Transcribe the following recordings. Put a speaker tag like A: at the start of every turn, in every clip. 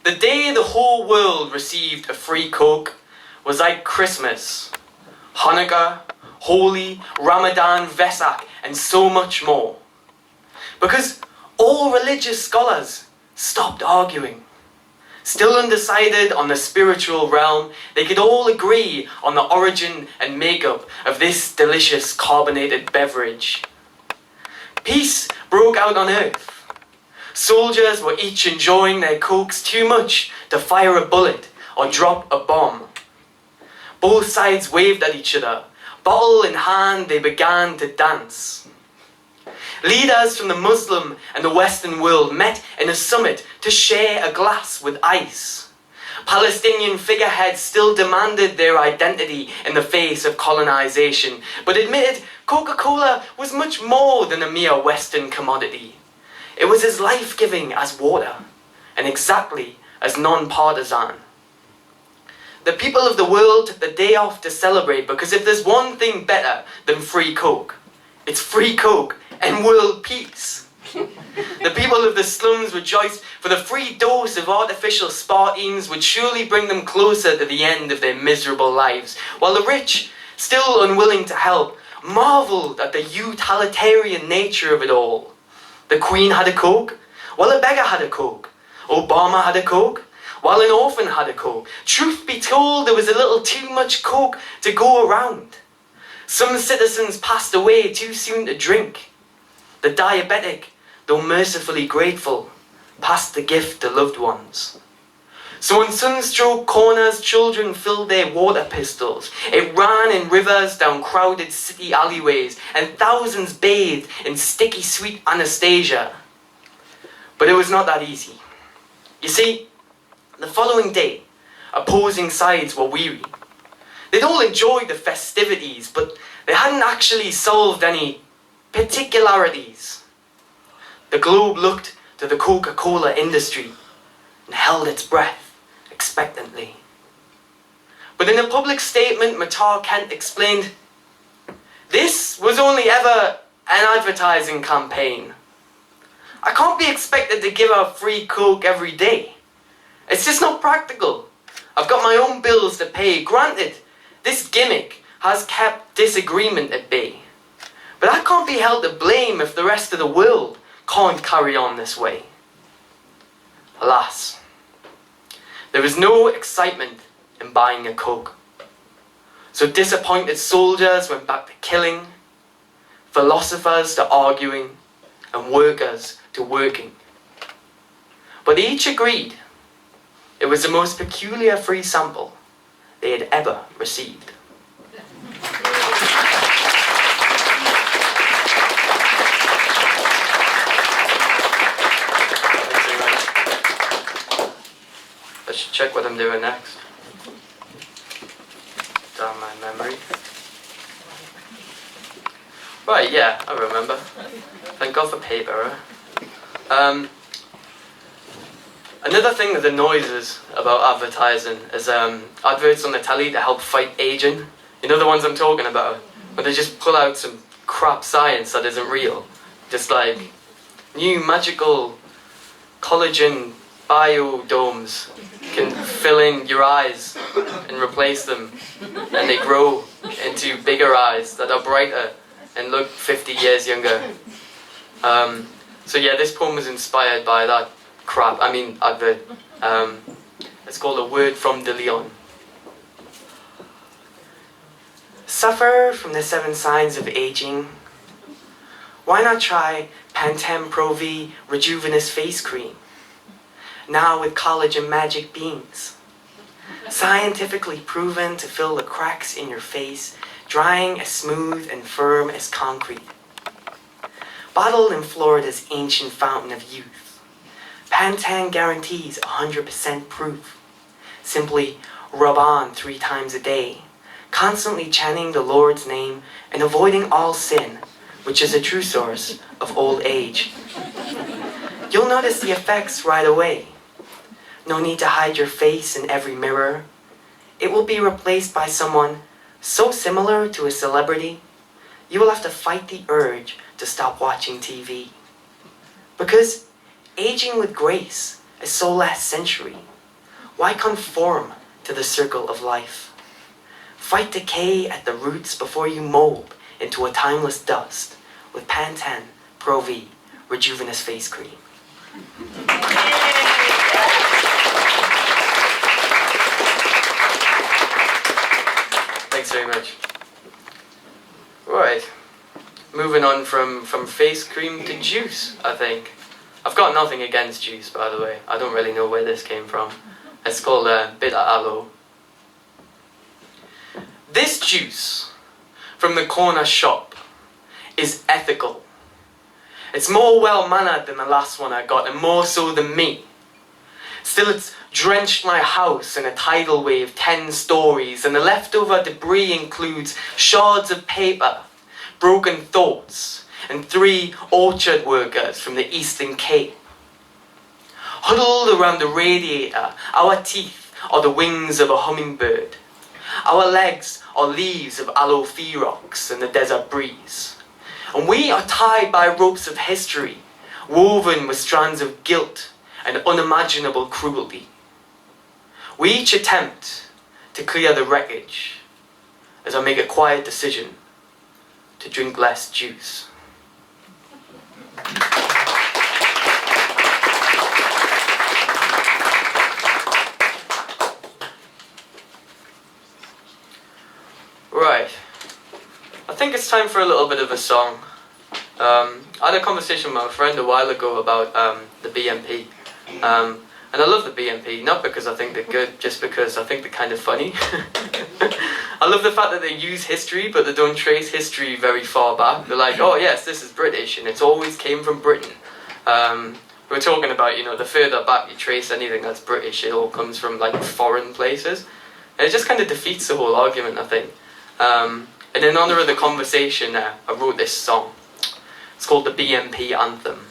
A: The day the whole world received a free Coke was like Christmas, Hanukkah, Holi, Ramadan, Vesak, and so much more. Because all religious scholars stopped arguing. Still undecided on the spiritual realm, they could all agree on the origin and makeup of this delicious carbonated beverage. Peace broke out on earth. Soldiers were each enjoying their cokes too much to fire a bullet or drop a bomb. Both sides waved at each other. Bottle in hand, they began to dance. Leaders from the Muslim and the Western world met in a summit to share a glass with ice. Palestinian figureheads still demanded their identity in the face of colonization, but admitted Coca-Cola was much more than a mere Western commodity. It was as life-giving as water, and exactly as non-partisan. The people of the world took the day off to celebrate, because if there's one thing better than free Coke, it's free Coke and world peace. The people of the slums rejoiced, for the free dose of artificial Spartans would surely bring them closer to the end of their miserable lives, while the rich, still unwilling to help, marvelled at the utilitarian nature of it all. The Queen had a Coke, while a beggar had a Coke. Obama had a Coke, while an orphan had a Coke. Truth be told, there was a little too much Coke to go around. Some citizens passed away too soon to drink. The diabetic, though mercifully grateful, passed the gift to loved ones. So in sunstroke corners, children filled their water pistols. It ran in rivers down crowded city alleyways, and thousands bathed in sticky sweet Anastasia. But it was not that easy. You see, the following day, opposing sides were weary. They'd all enjoyed the festivities, but they hadn't actually solved any particularities. The globe looked to the Coca-Cola industry and held its breath expectantly. But in a public statement, Matar Kent explained, "This was only ever an advertising campaign. I can't be expected to give out free Coke every day. It's just not practical. I've got my own bills to pay. Granted, this gimmick has kept disagreement at bay. But I can't be held to blame if the rest of the world can't carry on this way." Alas, there was no excitement in buying a Coke. So disappointed soldiers went back to killing, philosophers to arguing, and workers to working. But they each agreed it was the most peculiar free sample they had ever received. I should check what I'm doing next. Damn my memory. Right, yeah, I remember. Thank God for paper, huh? Another thing that annoys us about advertising is adverts on the telly to help fight aging. You know the ones I'm talking about? Where they just pull out some crap science that isn't real. Just like new magical collagen biodomes can fill in your eyes and replace them, and they grow into bigger eyes that are brighter and look 50 years younger. So yeah, this poem was inspired by that crap, advert. It's called A Word from De Leon. Suffer from the 7 signs of aging? Why not try Pantene Pro V Rejuvenous Face Cream? Now with collagen magic beans. Scientifically proven to fill the cracks in your face, drying as smooth and firm as concrete. Bottled in Florida's ancient fountain of youth, Pantene guarantees 100% proof. Simply rub on 3 times a day, constantly chanting the Lord's name and avoiding all sin, which is a true source of old age. You'll notice the effects right away. No need to hide your face in every mirror. It will be replaced by someone so similar to a celebrity, you will have to fight the urge to stop watching TV. Because aging with grace is so last century. Why conform to the circle of life? Fight decay at the roots before you mold into a timeless dust with Pantene Pro V Rejuvenous Face Cream. Thanks very much. Right, moving on from face cream to juice, I think. I've got nothing against juice, by the way. I don't really know where this came from. It's called bitter aloe. This juice from the corner shop is ethical. It's more well-mannered than the last one I got, and more so than me. Still, it's drenched my house in a tidal wave 10 stories, and the leftover debris includes shards of paper, broken thoughts, and 3 orchard workers from the Eastern Cape. Huddled around the radiator, our teeth are the wings of a hummingbird. Our legs are leaves of aloe ferox in the desert breeze. And we are tied by ropes of history, woven with strands of guilt and unimaginable cruelty. We each attempt to clear the wreckage as I make a quiet decision to drink less juice. Right, I think it's time for a little bit of a song. I had a conversation with my friend a while ago about the BMP. And I love the BMP, not because I think they're good, just because I think they're kind of funny. I love the fact that they use history, but they don't trace history very far back. They're like, oh yes, this is British, and it's always came from Britain. We're talking about, you know, the further back you trace anything that's British, it all comes from like foreign places. And it just kind of defeats the whole argument, I think. And in honour of the conversation, I wrote this song. It's called the BMP Anthem.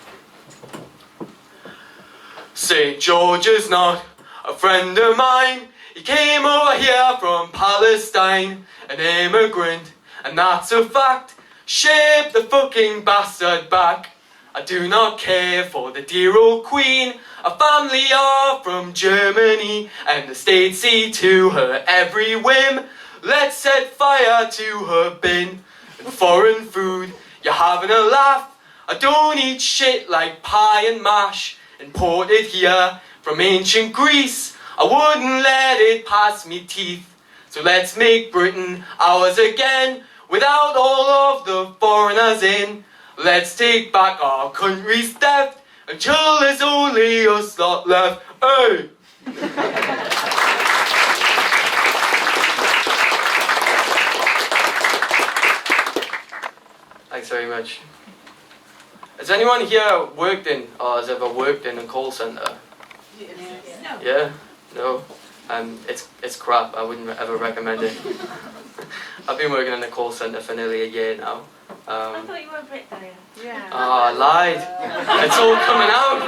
A: St. George is not a friend of mine. He came over here from Palestine, an immigrant, and that's a fact. Shape the fucking bastard back. I do not care for the dear old queen. Our family are from Germany, and the state see to her every whim. Let's set fire to her bin. And foreign food, you're having a laugh. I don't eat shit like pie and mash. Imported here from ancient Greece. I wouldn't let it pass me teeth. So let's make Britain ours again, without all of the foreigners in. Let's take back our country's theft, until there's only us lot left. Hey! Thanks very much. Has anyone here worked in, or has ever worked in a call centre? No. Yeah? No? It's crap. I wouldn't ever recommend it. I've been working in a call centre for nearly a year now.
B: I thought you were a bricklayer. Yeah.
A: Oh, I lied. It's all coming out.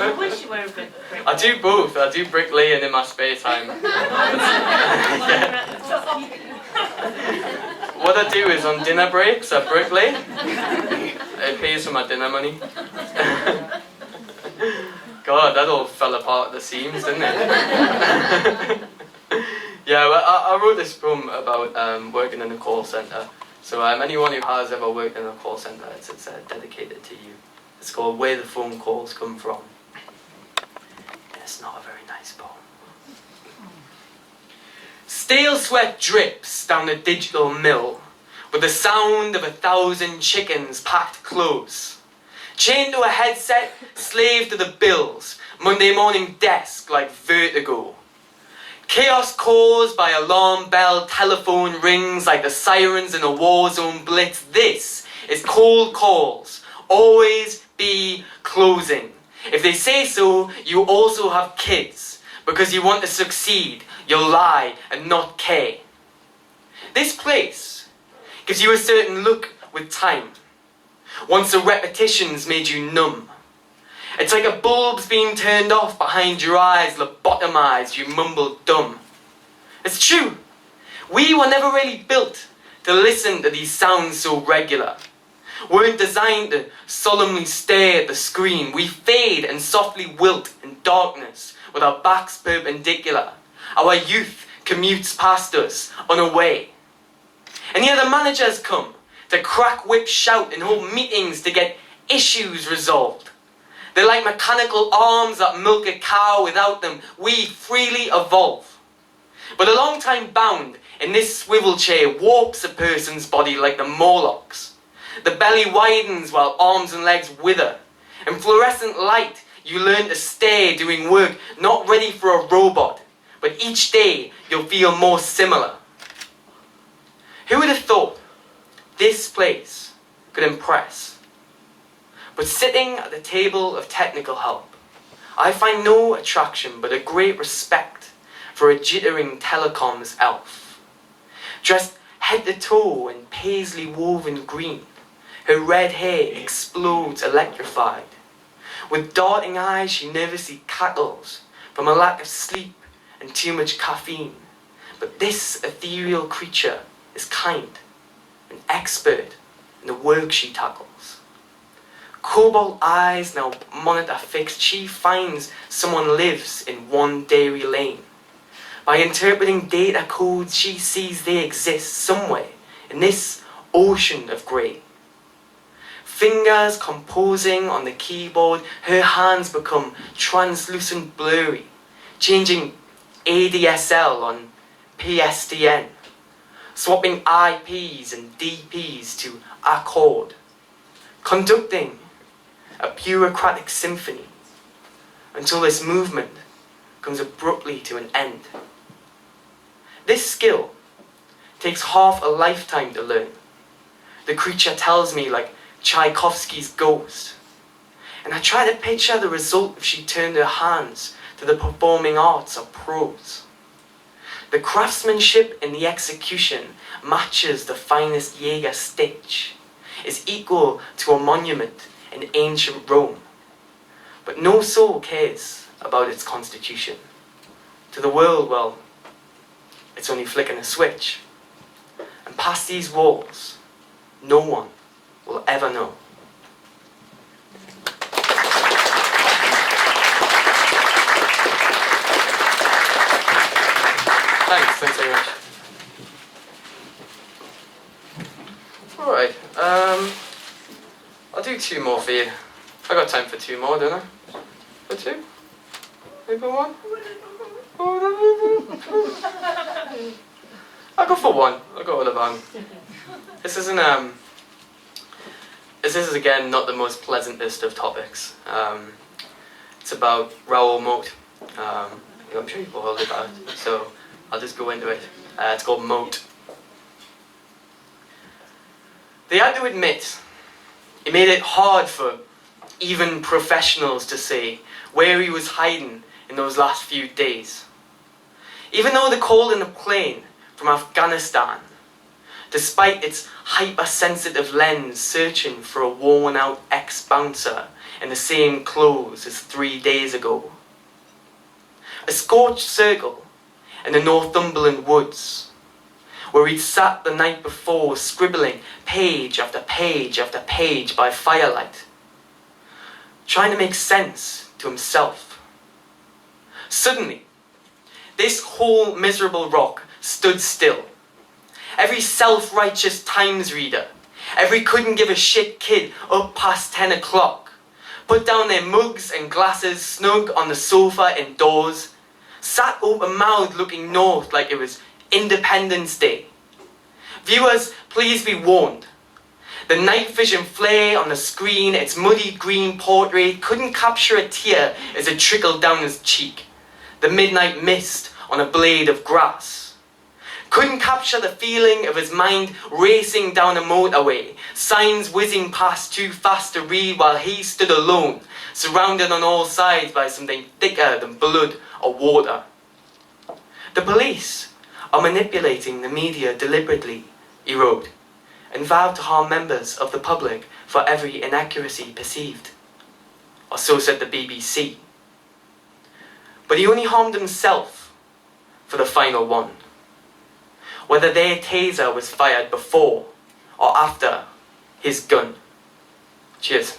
B: I wish you were a bricklayer.
A: I do both. I do bricklaying in my spare time. Yeah. What I do is on dinner breaks, I bricklay. It pays for my dinner money. God, that all fell apart at the seams, didn't it? Yeah, well, I wrote this poem about working in a call centre. So anyone who has ever worked in a call centre, it's dedicated to you. It's called Where the Phone Calls Come From. And it's not a very nice poem. Stale sweat drips down a digital mill with the sound of 1,000 chickens packed close. Chained to a headset, slave to the bills, Monday morning desk like vertigo. Chaos caused by alarm bell, telephone rings like the sirens in a war zone blitz. This is cold calls. Always be closing. If they say so, you also have kids. Because you want to succeed, you'll lie and not care. This place gives you a certain look with time. Once the repetitions made you numb. It's like a bulb's being turned off behind your eyes, lobotomized, you mumble dumb. It's true. We were never really built to listen to these sounds so regular. weren't designed to solemnly stare at the screen. We fade and softly wilt in darkness with our backs perpendicular. Our youth commutes past us unaware. And yet the managers come to crack whip, shout and hold meetings to get issues resolved. They're like mechanical arms that milk a cow. Without them, we freely evolve. But a long time bound in this swivel chair warps a person's body like the Morlocks. The belly widens while arms and legs wither. In fluorescent light, you learn to stare doing work not ready for a robot. But each day, you'll feel more similar. Who would have thought this place could impress? But sitting at the table of technical help, I find no attraction but a great respect for a jittering telecoms elf. Dressed head to toe in paisley woven green, her red hair explodes electrified. With darting eyes she nervously cackles from a lack of sleep and too much caffeine. But this ethereal creature is kind, an expert in the work she tackles. Cobalt eyes now monitor fixed, she finds someone lives in one dairy lane. By interpreting data codes, she sees they exist somewhere in this ocean of grey. Fingers composing on the keyboard, her hands become translucent blurry, changing ADSL on PSTN, swapping IPs and DPs to accord, conducting a bureaucratic symphony until this movement comes abruptly to an end. This skill takes half a lifetime to learn. The creature tells me like Tchaikovsky's ghost. And I try to picture the result if she turned her hands to the performing arts or prose. The craftsmanship in the execution matches the finest Jaeger stitch, is equal to a monument in ancient Rome. But no soul cares about its constitution. To the world, well, it's only flicking a switch. And past these walls, no one will ever know. Thanks very much. Alright, I'll do two more for you. I got time for two more, don't I? For two? Maybe one? I'll go for one. I'll go with a bang. This isn't, this is again not the most pleasantest of topics. It's about Rowan moat. I'm sure you've all heard about it, so I'll just go into it. It's called Moat. They had to admit, it made it hard for even professionals to say where he was hiding in those last few days. Even though they called in a plane from Afghanistan, despite its hypersensitive lens searching for a worn-out ex-bouncer in the same clothes as 3 days ago. A scorched circle in the Northumberland woods, where he'd sat the night before scribbling page after page after page by firelight, trying to make sense to himself. Suddenly, this whole miserable rock stood still. Every self-righteous Times reader, every couldn't give a shit kid up past 10 o'clock, put down their mugs and glasses snug on the sofa indoors, sat open-mouthed looking north like it was Independence Day. Viewers, please be warned. The night vision flare on the screen, its muddy green portrait, couldn't capture a tear as it trickled down his cheek. The midnight mist on a blade of grass. Couldn't capture the feeling of his mind racing down a motorway, signs whizzing past too fast to read while he stood alone, surrounded on all sides by something thicker than blood or water. The police are manipulating the media deliberately, he wrote, and vowed to harm members of the public for every inaccuracy perceived. Or so said the BBC. But he only harmed himself for the final one. Whether their taser was fired before or after his gun. Cheers.